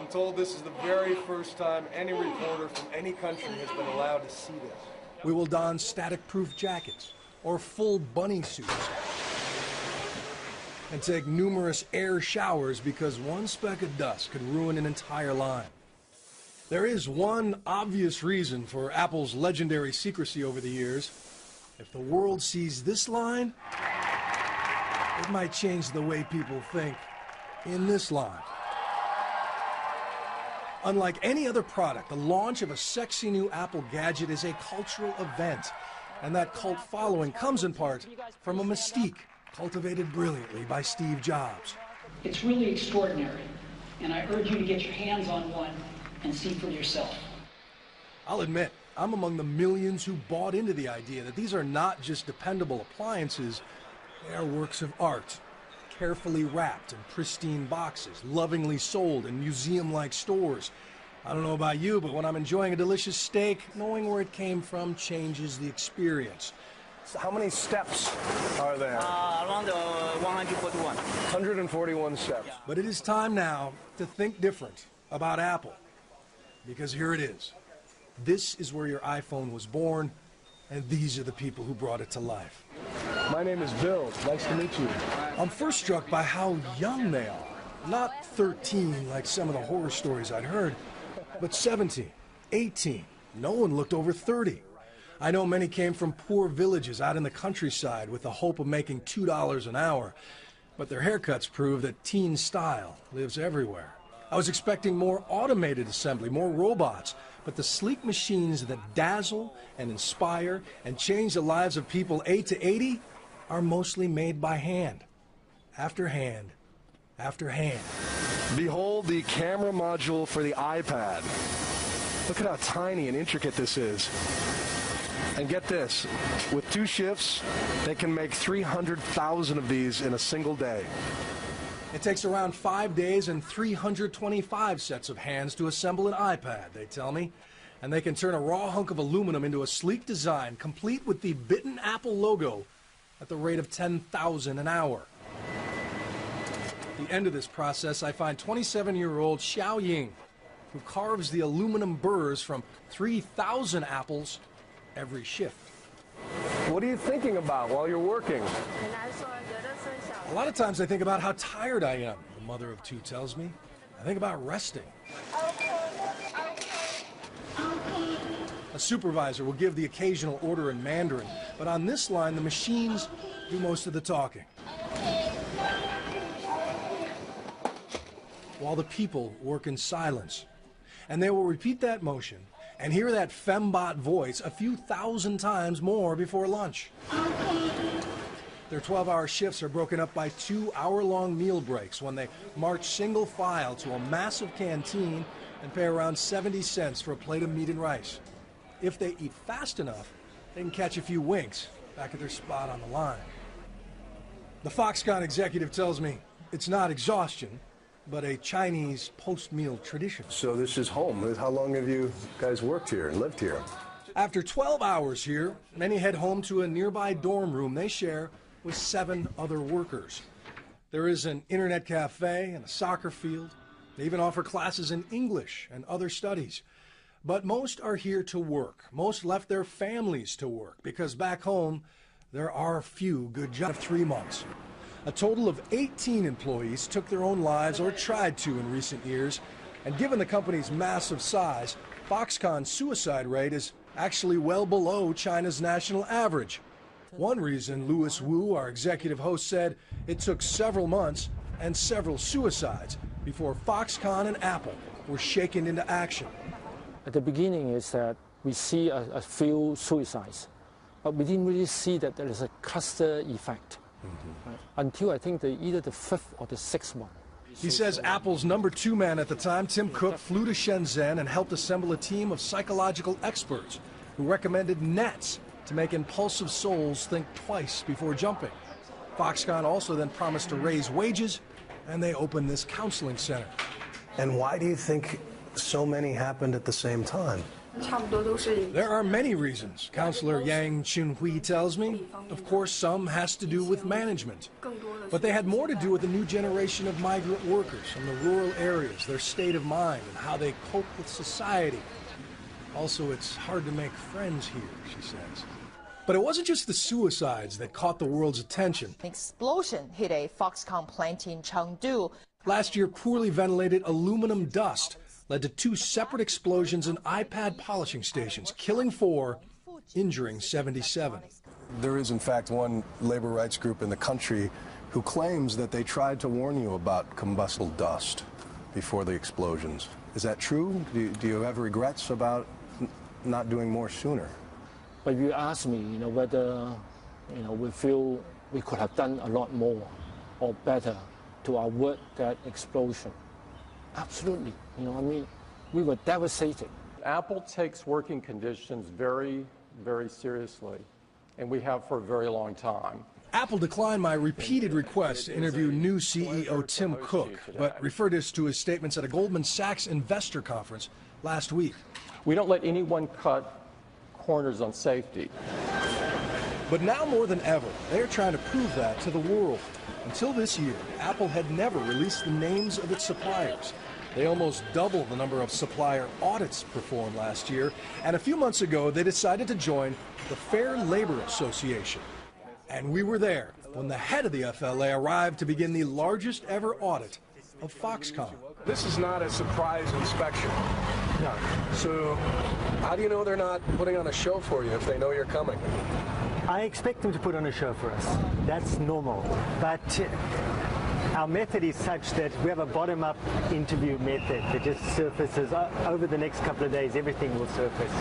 I'm told this is the very first time any reporter from any country has been allowed to see this. We will don static-proof jackets or full bunny suits and take numerous air showers because one speck of dust could ruin an entire line. There is one obvious reason for Apple's legendary secrecy over the years. If the world sees this line, it might change the way people think in this line. Unlike any other product, the launch of a sexy new Apple gadget is a cultural event, and that cult following comes in part from a mystique cultivated brilliantly by Steve Jobs. It's really extraordinary, and I urge you to get your hands on one and see for yourself. I'll admit, I'm among the millions who bought into the idea that these are not just dependable appliances, they are works of art, carefully wrapped in pristine boxes, lovingly sold in museum-like stores. I don't know about you, but when I'm enjoying a delicious steak, knowing where it came from changes the experience. So how many steps are there? Around 141. 141 steps. Yeah. But it is time now to think different about Apple, because here it is. This is where your iPhone was born, and these are the people who brought it to life. My name is Bill. Nice to meet you. I'm first struck by how young they are. Not 13 like some of the horror stories I'd heard, but 17, 18. No one looked over 30. I know many came from poor villages out in the countryside with the hope of making $2 an hour, but their haircuts prove that teen style lives everywhere. I was expecting more automated assembly, more robots, but the sleek machines that dazzle and inspire and change the lives of people 8 to 80 are mostly made by hand, after hand, after hand. Behold the camera module for the iPad. Look at how tiny and intricate this is. And get this, with 2 shifts, they can make 300,000 of these in a single day. It takes around 5 days and 325 sets of hands to assemble an iPad, they tell me. And they can turn a raw hunk of aluminum into a sleek design, complete with the bitten Apple logo, at the rate of 10,000 an hour. At the end of this process, I find 27-year-old Xiao Ying, who carves the aluminum burrs from 3,000 apples every shift. What are you thinking about while you're working? A lot of times I think about how tired I am, the mother of 2 tells me. I think about resting. A supervisor will give the occasional order in Mandarin, but on this line, the machines do most of the talking, while the people work in silence. And they will repeat that motion and hear that fembot voice a few thousand times more before lunch. Their 12-hour shifts are broken up by 2-hour-long meal breaks when they march single file to a massive canteen and pay around 70 cents for a plate of meat and rice. If they eat fast enough, they can catch a few winks back at their spot on the line. The Foxconn executive tells me it's not exhaustion, but a Chinese post-meal tradition. So this is home. How long have you guys worked here and lived here? After 12 hours here, many head home to a nearby dorm room they share with 7 other workers. There is an internet cafe and a soccer field. They even offer classes in English and other studies. But most are here to work. Most left their families to work because back home, there are few good jobs. 3 months. A total of 18 employees took their own lives or tried to in recent years. And given the company's massive size, Foxconn's suicide rate is actually well below China's national average. One reason, Louis Wu, our executive host, said it took several months and several suicides before Foxconn and Apple were shaken into action. At the beginning is that we see a few suicides, but we didn't really see that there is a cluster effect right? Until I think either the 5th or the 6th one. He says Apple's #2 man at the time, Tim Cook, flew to Shenzhen and helped assemble a team of psychological experts who recommended nets to make impulsive souls think twice before jumping. Foxconn also then promised to raise wages, and they opened this counseling center. And why do you think so many happened at the same time? There are many reasons, Counselor Yang Chunhui tells me. Of course, some has to do with management. But they had more to do with the new generation of migrant workers from the rural areas, their state of mind, and how they cope with society. Also, it's hard to make friends here, she says. But it wasn't just the suicides that caught the world's attention. An explosion hit a Foxconn plant in Chengdu. Last year, poorly ventilated aluminum dust led to 2 separate explosions in iPad polishing stations, killing 4, injuring 77. There is, in fact, one labor rights group in the country who claims that they tried to warn you about combustible dust before the explosions. Is that true? Do you have regrets about not doing more sooner? But you ask me, whether, we feel we could have done a lot more or better to avert that explosion. Absolutely. We were devastated. Apple takes working conditions very, very seriously, and we have for a very long time. Apple declined my repeated request to interview new CEO Tim Cook, but referred us to his statements at a Goldman Sachs investor conference last week. We don't let anyone cut corners on safety. But now more than ever, they are trying to prove that to the world. Until this year, Apple had never released the names of its suppliers. They almost doubled the number of supplier audits performed last year, and a few months ago they decided to join the Fair Labor Association. And we were there when the head of the FLA arrived to begin the largest ever audit of Foxconn. This is not a surprise inspection. No. So how do you know they're not putting on a show for you if they know you're coming? I expect them to put on a show for us. That's normal. But our method is such that we have a bottom-up interview method that just surfaces. Over the next couple of days, everything will surface.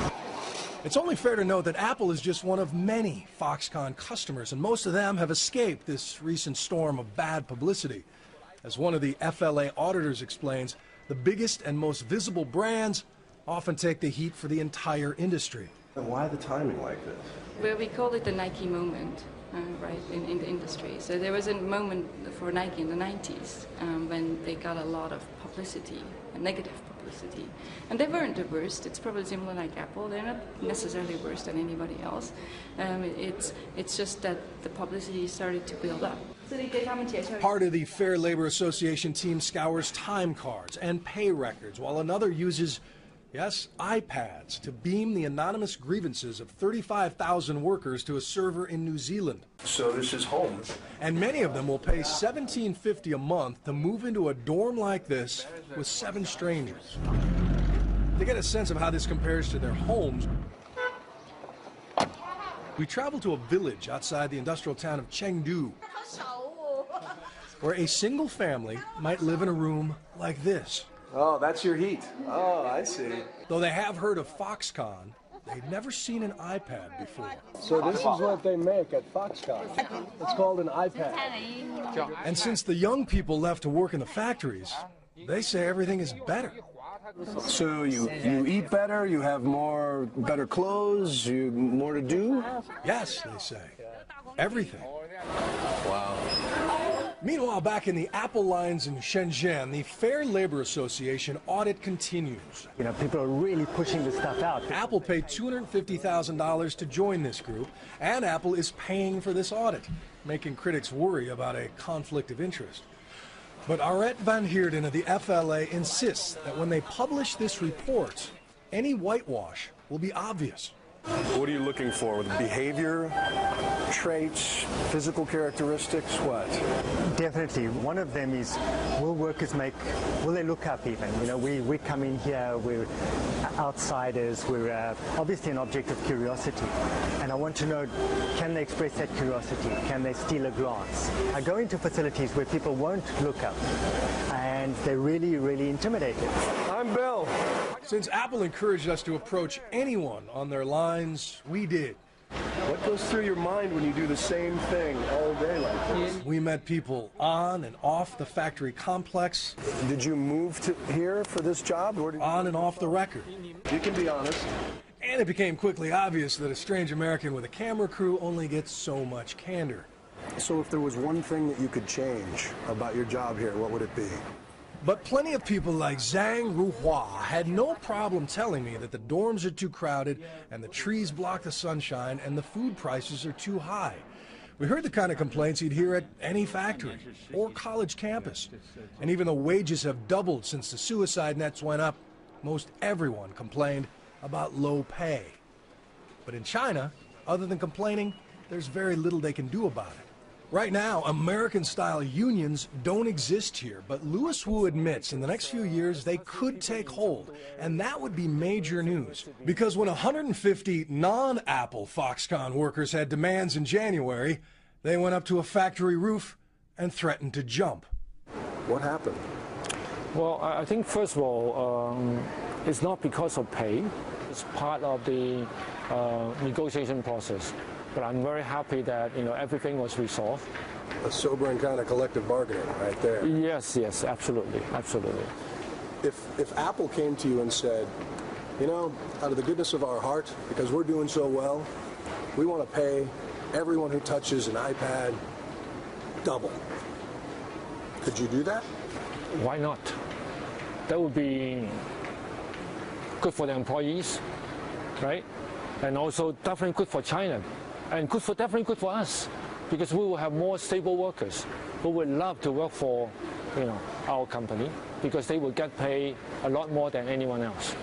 It's only fair to note that Apple is just one of many Foxconn customers, and most of them have escaped this recent storm of bad publicity. As one of the FLA auditors explains, the biggest and most visible brands often take the heat for the entire industry. And why the timing like this? Well, we call it the Nike moment, right, in the industry. So there was a moment for Nike in the 90s when they got a lot of publicity, negative publicity. And they weren't the worst. It's probably similar like Apple. They're not necessarily worse than anybody else. It's just that the publicity started to build up. Part of the Fair Labor Association team scours time cards and pay records, while another uses, yes, iPads to beam the anonymous grievances of 35,000 workers to a server in New Zealand. So this is home. And many of them will pay $17.50 a month to move into a dorm like this with 7 strangers. To get a sense of how this compares to their homes, we traveled to a village outside the industrial town of Chengdu, where a single family might live in a room like this. Oh, that's your heat. Oh, I see. Though they have heard of Foxconn, they've never seen an iPad before. So this is what they make at Foxconn. It's called an iPad. And since the young people left to work in the factories, they say everything is better. So you eat better, you have better clothes, more to do? Yes, they say. Everything. Wow. Meanwhile, back in the Apple lines in Shenzhen, the Fair Labor Association audit continues. People are really pushing this stuff out. Apple paid $250,000 to join this group, and Apple is paying for this audit, making critics worry about a conflict of interest. But Arette van Heerden of the FLA insists that when they publish this report, any whitewash will be obvious. What are you looking for with behavior, traits, physical characteristics, what? Definitely. One of them is, will they look up even? We come in here, we're outsiders, we're obviously an object of curiosity. And I want to know, can they express that curiosity? Can they steal a glance? I go into facilities where people won't look up, and they're really, really intimidated. I'm Bill. Since Apple encouraged us to approach anyone on their lines, we did. What goes through your mind when you do the same thing all day like this? We met people on and off the factory complex. Did you move to here for this job? Or on and off the record. You can be honest. And it became quickly obvious that a strange American with a camera crew only gets so much candor. So if there was one thing that you could change about your job here, what would it be? But plenty of people like Zhang Ruhua had no problem telling me that the dorms are too crowded and the trees block the sunshine and the food prices are too high. We heard the kind of complaints you'd hear at any factory or college campus. And even though wages have doubled since the suicide nets went up, most everyone complained about low pay. But in China, other than complaining, there's very little they can do about it. Right now, American-style unions don't exist here, but Louis Wu admits in the next few years they could take hold, and that would be major news. Because when 150 non-Apple Foxconn workers had demands in January, they went up to a factory roof and threatened to jump. What happened? Well, I think first of all, it's not because of pay. It's part of the negotiation process. But I'm very happy that everything was resolved. A sobering kind of collective bargaining right there. Yes, yes, absolutely, absolutely. If Apple came to you and said, out of the goodness of our heart, because we're doing so well, we want to pay everyone who touches an iPad double. Could you do that? Why not? That would be good for the employees, right? And also definitely good for China. And definitely good for us, because we will have more stable workers who would love to work for, our company, because they will get paid a lot more than anyone else.